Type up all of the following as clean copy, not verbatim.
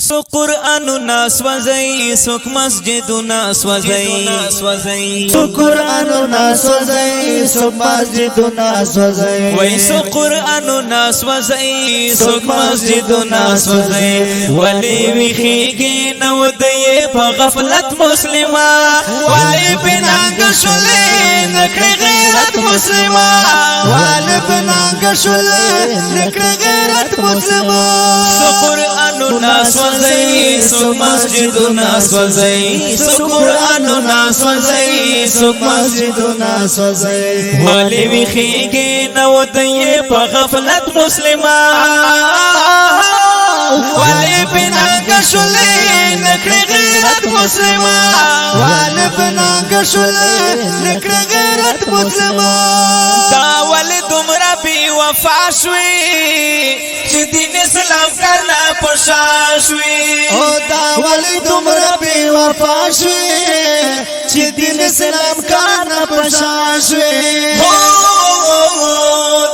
سو قرآننا سوزی سوک مسجدنا سوزی سو قرآننا سوزی سوک مسجدنا سوزی وی سو قرآننا سوزی سوک مسجدنا سوزی ولی ویخیگی نو دی پا غفلت مسلمہ ولی بنانگ شلی نکڑی غیرت مسلمہ ولی بنانگ شلی نکڑی غیرت مسلمہ سو قرآننا سوزی سوک مسجدنا سوزی سو قرآننا سوزی سوک مسجدنا سوزی ولی ویخیگی نو دی پا غفلت مسلمہ ولی بنانگ شلی نکڑی غیرت مسلمہ ولی بنانگ شلی نکڑی غیرت مسلمہ دا ولی دمرا بی وفا شوی چی دین اسلام کرنا پشا شوی دا ولی دمرا بی وفا شوی چی دین اسلام کرنا پشا شوی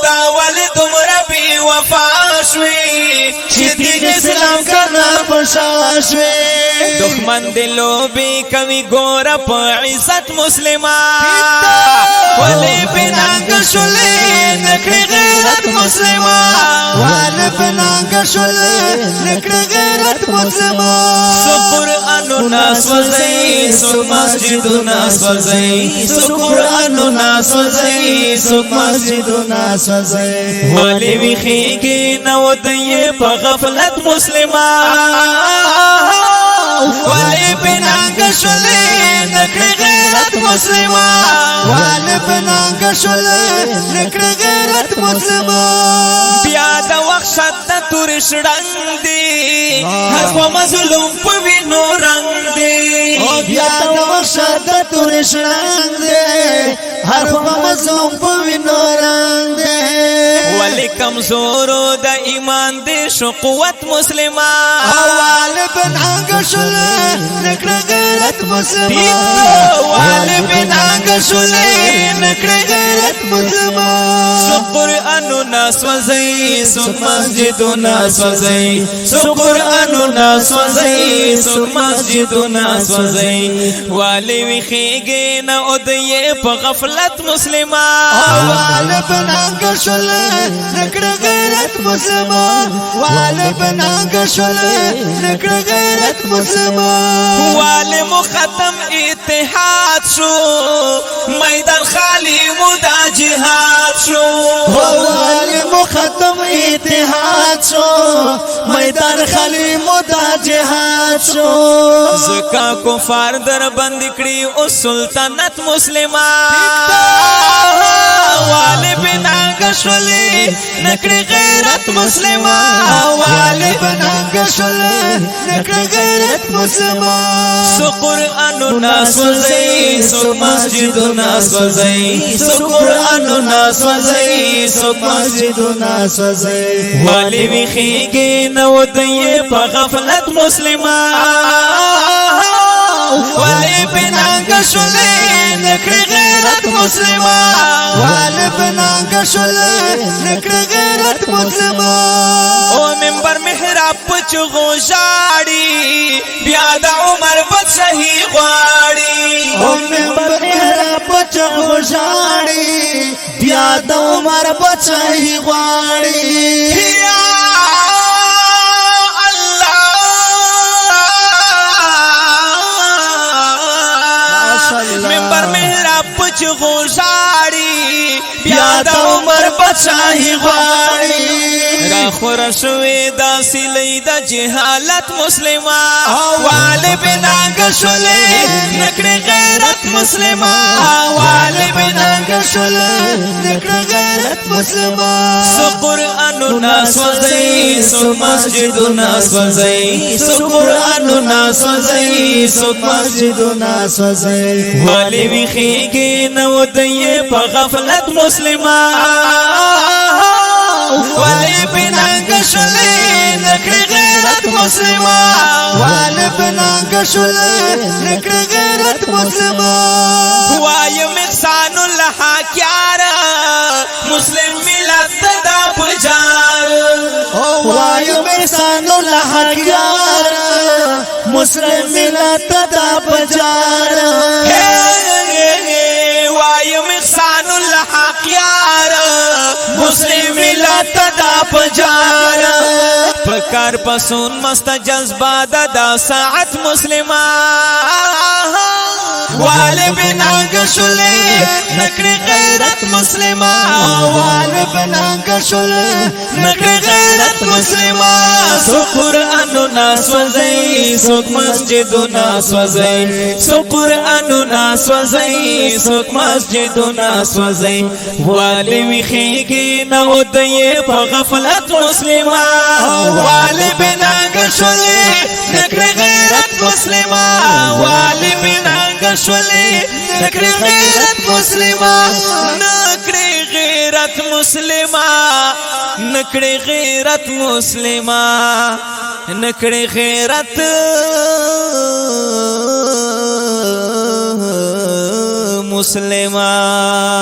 دا ولی دمرا بی وفا شوی چی دین اسلام کرنا پشا شوی دخمن دلو بی کمی گورا پا عزت مسلمہ ولی بنانگ شلی نکڑی غیرت مسلمہ ولی بنانگ شلی نکڑی غیرت مسلمہ سو قرآننا سوزی سو مسجدنا سوزی سو قرآننا سوزی سو مسجدنا سوزی ولی ویخیگی نو دی پا غفلت مسلمہ ولی بنانگ شلی نکڑی غیرت مسلمہ ولی بنانگ شلی نکڑی غیرت مسلمہ بیاد وخشت تورش رنگ دی ہر خوا مظلوم پوینو رنگ دی بیاد وخشت تورش رنگ دی ہر خوا مظلوم پوینو رنگ دی ولی کمزورو دا ایمان دی شو قوت مسلمہ ولی بنانگ شلی نکڑی غیرت مسلمہ ولی بنانگ شلی نکڑی غیرت مسلمہ سو قرآننا سوزی سو مسجدنا سوزی سو قرآننا سوزی سو مسجدنا سوزی والی ویخیگی نا ادئی پا غفلت مسلمہ والی بنانگ شلی نکڑی غیرت مسلمہ والی بنانگ شلی نکڑی غیرت مسلمہ والی مختم اتحاد شو میدان خالی مدا جہاد شو والی مختم اتحاد شو میدان خالی مدا جہاد شو زکا کفار در بندکڑی او سلطنت مسلمہ والی بنانگ شلی نکڑی غیرت مسلمہ والی بنانگ شلی نکڑی غیرت مسلمہ سو قرآننا سوزی سو مسجدنا سوزی سو قرآننا سوزی سو مسجدنا سوزی والی ویخیگی نو دی پا غفلت مسلمہ والی بنانگ شلی نکڑی غیرت مسلمہ والی بنانگ شلی نکڑی غیرت مسلمہ او منبر محراب پچ غوشاڑی بیاد عمر بدشہی غواڑی او منبر محراب پچ غوشاڑی بیاد عمر بدشہی غواڑی منبر محراب پچ غوشاڑی بیاد عمر بدشاہی غواڑی را خور شوی دا سلی دا جہالت مسلمہ والی بنانگ شلی نکڑی غیرت مسلمہ والی بنانگ شلی نکڑی غیرت مسلمہ سو قرآننا سوزی سو مسجدنا سوزی سو قرآننا سوزی سو مسجدنا سوزی والی ویخیگی نو دی پا غفلت مسلمہ والی بنانگ شلی نکڑی غیرت مسلمہ والی بنانگ شلی نکڑی غیرت مسلمہ وایم احسان اللہ کیارا مسلم ملت دا پجار وایم احسان اللہ کیارا مسلم ملت دا بجار وایم احسان الحق یار مسلم ملت دا پجار پکار پسون مست جذبہ دا ساعت مسلمان والے بنانگ شلے نکڑی غیرت مسلمان والے بنانگ شلے نکڑی غیرت مسلمان سو قرآنو ناس وزئی سوک مسجدو ناس وزئی سو قرآنو ناس وزئی سوک مسجدو ناس وزئی والے وخیگی نو دیے پا غفلت مسلمان والے بنانگ شلے نکڑی غیرت مسلمان والے بنانگ شلے نکڑی غیرت مسلمان نکڑی غیرت مسلمان نکڑی غیرت مسلمان نکڑی غیرت مسلمان